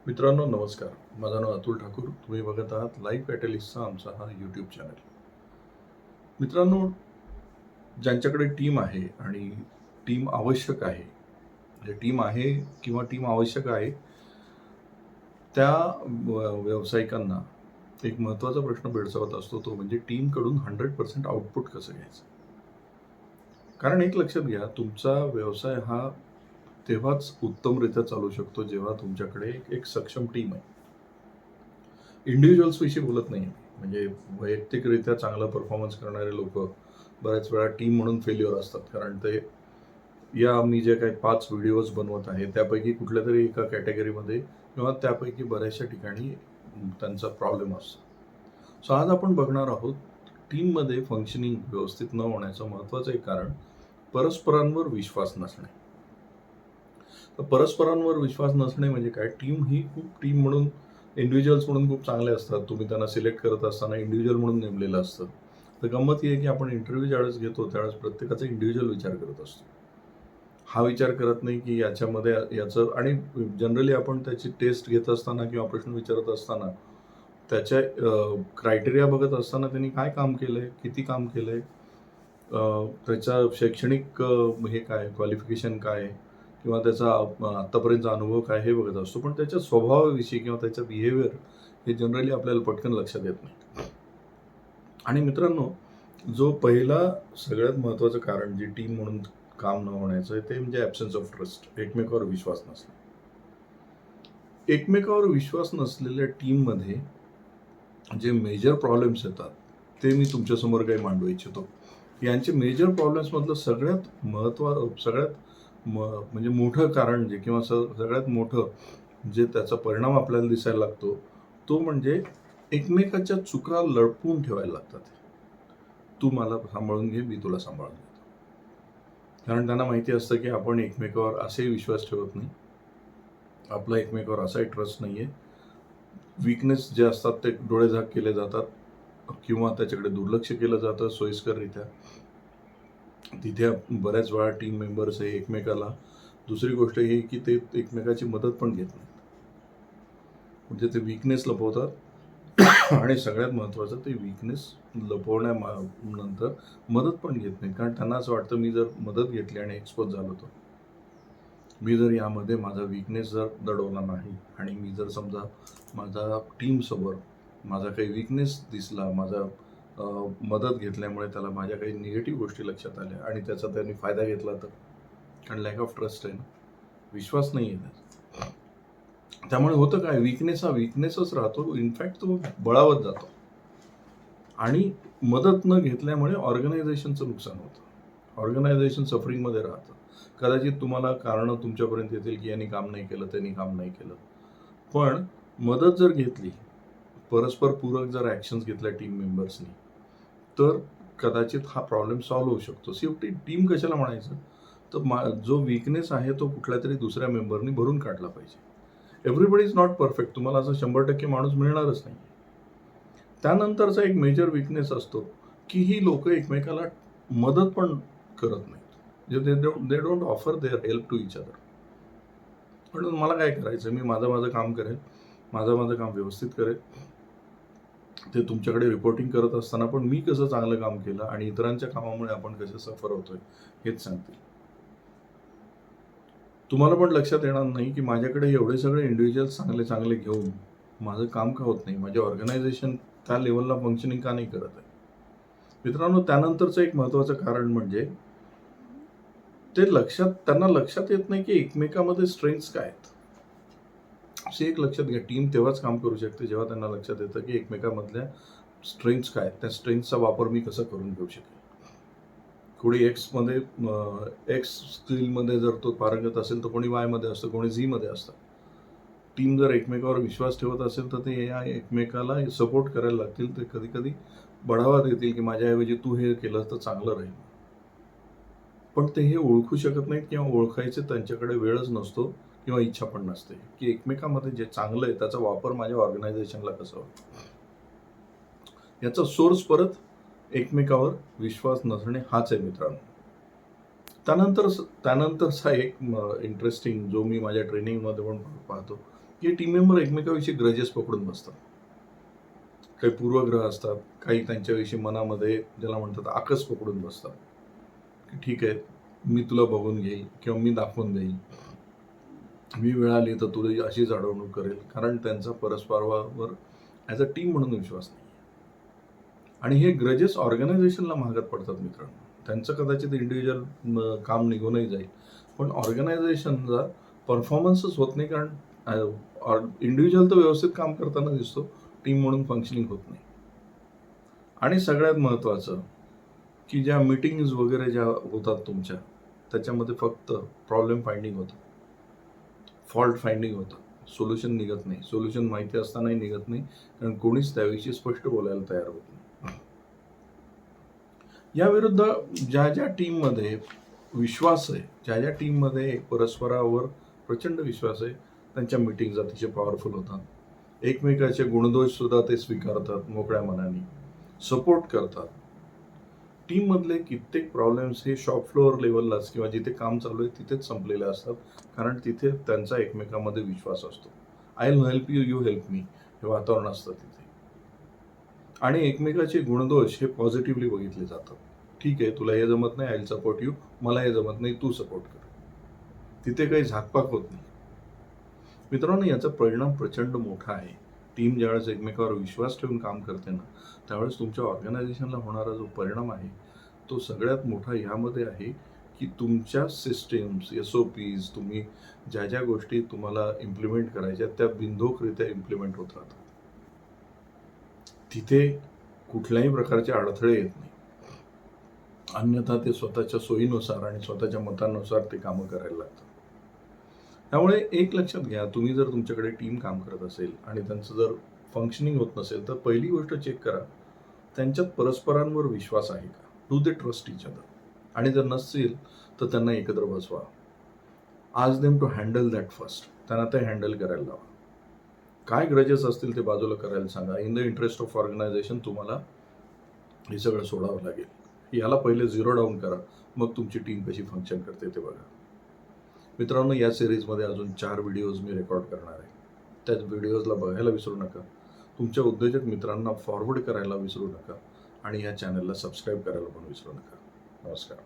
मित्रांनो नमस्कार. माझं नाव अतुल ठाकूर. तुम्ही बघत आहात लाईफ कॅटलिस्टचा आमचा हा यूट्यूब चॅनल. मित्रांनो, ज्यांच्याकडे टीम आहे आणि टीम आवश्यक आहे, म्हणजे टीम आहे किंवा टीम आवश्यक आहे, त्या व्यावसायिकांना एक महत्त्वाचा प्रश्न भेडसावत असतो, तो म्हणजे टीमकडून 100% आउटपुट कसं घ्यायचं. कारण एक लक्षात घ्या, तुमचा व्यवसाय हा तेव्हाच उत्तमरित्या चालू शकतो जेव्हा तुमच्याकडे एक सक्षम टीम आहे. इंडिव्हिज्युअल्स विषयी बोलत नाही. म्हणजे वैयक्तिकरित्या चांगला परफॉर्मन्स करणारे लोक बऱ्याच वेळा टीम म्हणून फेल्युअर असतात. कारण ते या मी जे काही 5 व्हिडिओज बनवत आहे त्यापैकी कुठल्यातरी एका कॅटेगरीमध्ये किंवा त्यापैकी बऱ्याचशा ठिकाणी त्यांचा प्रॉब्लेम असतो. सो आज आपण बघणार आहोत टीममध्ये फंक्शनिंग व्यवस्थित न होण्याचं महत्त्वाचं एक कारण परस्परांवर विश्वास नसणे. तर परस्परांवर विश्वास नसणे म्हणजे काय? टीम म्हणून इंडिव्हिज्युअल्स म्हणून खूप चांगले असतात. तुम्ही त्यांना सिलेक्ट करत असताना इंडिव्हिज्युअल म्हणून नेमलेलं असतं. तर गंमत ही आहे की आपण इंटरव्ह्यू ज्यावेळेस घेतो त्यावेळेस प्रत्येकाचा इंडिव्हिज्युअल विचार करत असतो. हा विचार करत नाही की याच्यामध्ये याचं आणि जनरली आपण त्याची टेस्ट घेत असताना किंवा प्रश्न विचारत असताना त्याच्या क्रायटेरिया बघत असताना त्यांनी काय काम केलंय, किती काम केलंय, त्याचा शैक्षणिक हे काय, क्वालिफिकेशन काय किंवा त्याचा आत्तापर्यंतचा अनुभव काय हे बघत असतो. पण त्याच्या स्वभावाविषयी किंवा त्याचं बिहेवियर हे जनरली आपल्याला पटकन लक्षात येत नाही. आणि मित्रांनो, जो पहिला सगळ्यात महत्त्वाचं कारण जे टीम म्हणून काम न होण्याचं ते म्हणजे ॲब्सेन्स ऑफ ट्रस्ट. एकमेकावर विश्वास नसणे. एकमेकावर विश्वास नसलेल्या टीममध्ये जे मेजर प्रॉब्लेम्स येतात ते मी तुमच्यासमोर काही मांडू इच्छितो. यांचे मेजर प्रॉब्लेम्समधलं सगळ्यात म्हणजे मोठं कारण जे किंवा सगळ्यात मोठं जे त्याचा परिणाम आपल्याला दिसायला लागतो तो म्हणजे एकमेकाच्या चुका लपवून ठेवायला लागतात. तू मला सांभाळून घे, मी तुला सांभाळून घेतो. कारण त्यांना माहिती असतं की आपण एकमेकावर असे विश्वास ठेवत नाही, आपला एकमेकावर असाही ट्रस्ट नाही आहे. वीकनेस जे असतात ते डोळेझाक केले जातात किंवा त्याच्याकडे दुर्लक्ष केलं जातं सोयीस्कररित्या. तिथे बऱ्याच वेळा टीम मेंबर्स हे एकमेकाला दुसरी गोष्ट ही की ते एकमेकाची मदत पण घेत नाहीत. म्हणजे ते वीकनेस लपवतात आणि सगळ्यात महत्त्वाचं ते वीकनेस लपवण्यानंतर मदत पण घेत नाहीत. कारण त्यांना असं वाटतं मी जर मदत घेतली आणि एक्सपोज झालो तर मी जर यामध्ये माझा वीकनेस जर दडवला नाही आणि मी जर समजा माझा टीमसमोर माझा काही वीकनेस दिसला, माझा मदत घेतल्यामुळे त्याला माझ्या काही निगेटिव्ह गोष्टी लक्षात आल्या आणि त्याचा त्यांनी फायदा घेतला तर, कारण लॅक ऑफ ट्रस्ट आहे ना, विश्वास नाही आहे. त्यामुळे होतं काय, वीकनेस हा वीकनेसच राहतो. इनफॅक्ट तो बळावत जातो आणि मदत न घेतल्यामुळे ऑर्गनायझेशनचं नुकसान होतं. ऑर्गनायझेशन सफरिंगमध्ये राहतं. कदाचित तुम्हाला कारणं तुमच्यापर्यंत येतील की यांनी काम नाही केलं, त्यांनी काम नाही केलं. पण मदत जर घेतली, परस्पर पूरक जर ॲक्शन्स घेतल्या टीम मेंबर्सनी, तर कदाचित हा प्रॉब्लेम सॉल्व्ह होऊ शकतो. शेवटी टीम कशाला म्हणायचं, तर जो वीकनेस आहे तो कुठल्या तरी दुसऱ्या मेंबरनी भरून काढला पाहिजे. Everybody is not perfect. तुम्हाला असं 100% माणूस मिळणारच नाही. त्यानंतरचा एक मेजर वीकनेस असतो की ही लोक एकमेकाला मदत पण करत नाहीत. They don't offer their help to each other. म्हणून मला काय करायचं, मी माझं काम करेल, माझं काम व्यवस्थित करेल. ते तुमच्याकडे रिपोर्टिंग करत असताना पण मी कसं चांगलं काम केलं आणि इतरांच्या कामामुळे आपण कसं सफर होतोय हेच सांगतील. तुम्हाला पण लक्षात येणार नाही की माझ्याकडे एवढे सगळे इंडिव्हिज्युअल्स चांगले चांगले घेऊन माझं काम का होत नाही, माझे ऑर्गनायझेशन त्या लेवलला फंक्शनिंग का नाही करत आहे. मित्रांनो, त्यानंतरचं एक महत्त्वाचं कारण म्हणजे त्यांना लक्षात येत नाही की एकमेकामध्ये स्ट्रेंथ्स काय आहेत. असे एक लक्षात घ्या, टीम तेव्हाच काम करू शकते जेव्हा त्यांना लक्षात येतं की एकमेकांमधल्या स्ट्रेंथ्स काय आहेत, त्या स्ट्रेंथचा वापर मी कसा करून घेऊ शकेल. कोणी एक्स स्किलमध्ये जर तो पारंगत असेल तर कोणी वायमध्ये असतं, कोणी झीमध्ये असतं. टीम जर एकमेकावर विश्वास ठेवत असेल तर ते या एकमेकाला सपोर्ट करायला लागतील. ते कधी कधी बढावा देतील की माझ्याऐवजी तू हे केलं तर चांगलं राहील. पण ते हे ओळखू शकत नाहीत किंवा ओळखायचे त्यांच्याकडे वेळच नसतो किंवा इच्छा पण नसते की एकमेकांमध्ये जे चांगलं आहे त्याचा वापर माझ्या ऑर्गनायझेशनला कसा होईल. याचा सोर्स परत एकमेकावर विश्वास नसणे हाच आहे मित्रांनो. त्यानंतरचा एक इंटरेस्टिंग जो मी माझ्या ट्रेनिंगमध्ये पण पाहतो की टीम मेंबर एकमेकाविषयी ग्रजेस पकडून बसतात. काही पूर्वग्रह असतात, काही त्यांच्याविषयी मनामध्ये ज्याला म्हणतात आकस पकडून बसतात की ठीक आहे, मी तुला बघून घेईल किंवा मी दाखवून देईल, मी वेळ आली तर तुला अशीच अडवणूक करेल, कारण त्यांचा परस्परावर ॲज अ टीम म्हणून विश्वास नाही. आणि हे ग्रजेस ऑर्गनायझेशनला महागात पडतात मित्रांनो. त्यांचं कदाचित इंडिव्हिज्युअल काम निघूनही जाईल, पण ऑर्गनायझेशनचा परफॉर्मन्सच होत नाही, कारण इंडिव्हिज्युअल तर व्यवस्थित काम करताना दिसतो, टीम म्हणून फंक्शनिंग होत नाही. आणि सगळ्यात महत्त्वाचं की ज्या मीटिंग्स वगैरे ज्या होतात तुमच्या, त्याच्यामध्ये फक्त प्रॉब्लेम फाइंडिंग होतं, फॉल्ट फाइंडिंग होतं, सोल्युशन निघत नाही. सोल्युशन माहिती असतानाही निघत नाही, कारण कोणीच त्याविषयी स्पष्ट बोलायला तयार होत नाही. याविरुद्ध ज्या टीममध्ये विश्वास आहे, ज्या टीममध्ये परस्परावर प्रचंड विश्वास आहे, त्यांच्या मीटिंग्ज अतिशय पॉवरफुल होतात. एकमेकाचे गुणदोष सुद्धा ते स्वीकारतात मोकळ्या मनाने, सपोर्ट करतात. टीममधले कित्येक प्रॉब्लेम्स हे शॉप फ्लोअर लेवललाच किंवा जिथे काम चालू आहे तिथेच संपलेले असतात, कारण तिथे त्यांचा एकमेकांमध्ये विश्वास असतो. I will help you, you help me, हे वातावरण असतं तिथे. आणि एकमेकाचे गुणदोष हे पॉझिटिव्हली बघितले जातात. ठीक आहे, तुला हे जमत नाही, आय विल सपोर्ट यू, मला हे जमत नाही, तू सपोर्ट कर. तिथे काही झाकपाक होत नाही. मित्रांनो, याचा परिणाम प्रचंड मोठा आहे. टीम ज्यावेळेस एकमेकावर विश्वास ठेवून काम करते ना, त्यावेळेस तुमच्या ऑर्गनायझेशनला होणारा जो परिणाम आहे तो सगळ्यात मोठा ह्यामध्ये आहे की तुमच्या सिस्टीम्स, SOPs, तुम्ही ज्या गोष्टी तुम्हाला इम्प्लिमेंट करायच्या त्या बिनधोकरित्या इम्प्लिमेंट होत राहतात. तिथे कुठल्याही प्रकारचे अडथळे येत नाही. अन्यथा ते स्वतःच्या सोयीनुसार आणि स्वतःच्या मतानुसार ते कामं करायला लागतात. त्यामुळे एक लक्षात घ्या, तुम्ही जर तुमच्याकडे टीम काम करत असेल आणि त्यांचं जर फंक्शनिंग होत नसेल, तर पहिली गोष्ट चेक करा, त्यांच्यात परस्परांवर विश्वास आहे का? Do they trust each other? आणि जर नसेल तर त्यांना एकत्र बसवा. आज them to handle that first. त्यांना ते हँडल करायला लावा. काय ग्रजेस असतील ते बाजूला करायला सांगा. In the interest of organization तुम्हाला हे सगळं सोडावं लागेल. याला पहिले झिरो डाऊन करा, मग तुमची टीम कशी फंक्शन करते ते बघा. मित्रांनो, या सिरीजमध्ये अजून 4 व्हिडिओज मी रेकॉर्ड करणार आहे. त्या व्हिडिओजला बघायला विसरू नका. तुमच्या उद्योजक मित्रांना फॉरवर्ड करायला विसरू नका आणि या चॅनलला सबस्क्राईब करायला पण विसरू नका. नमस्कार.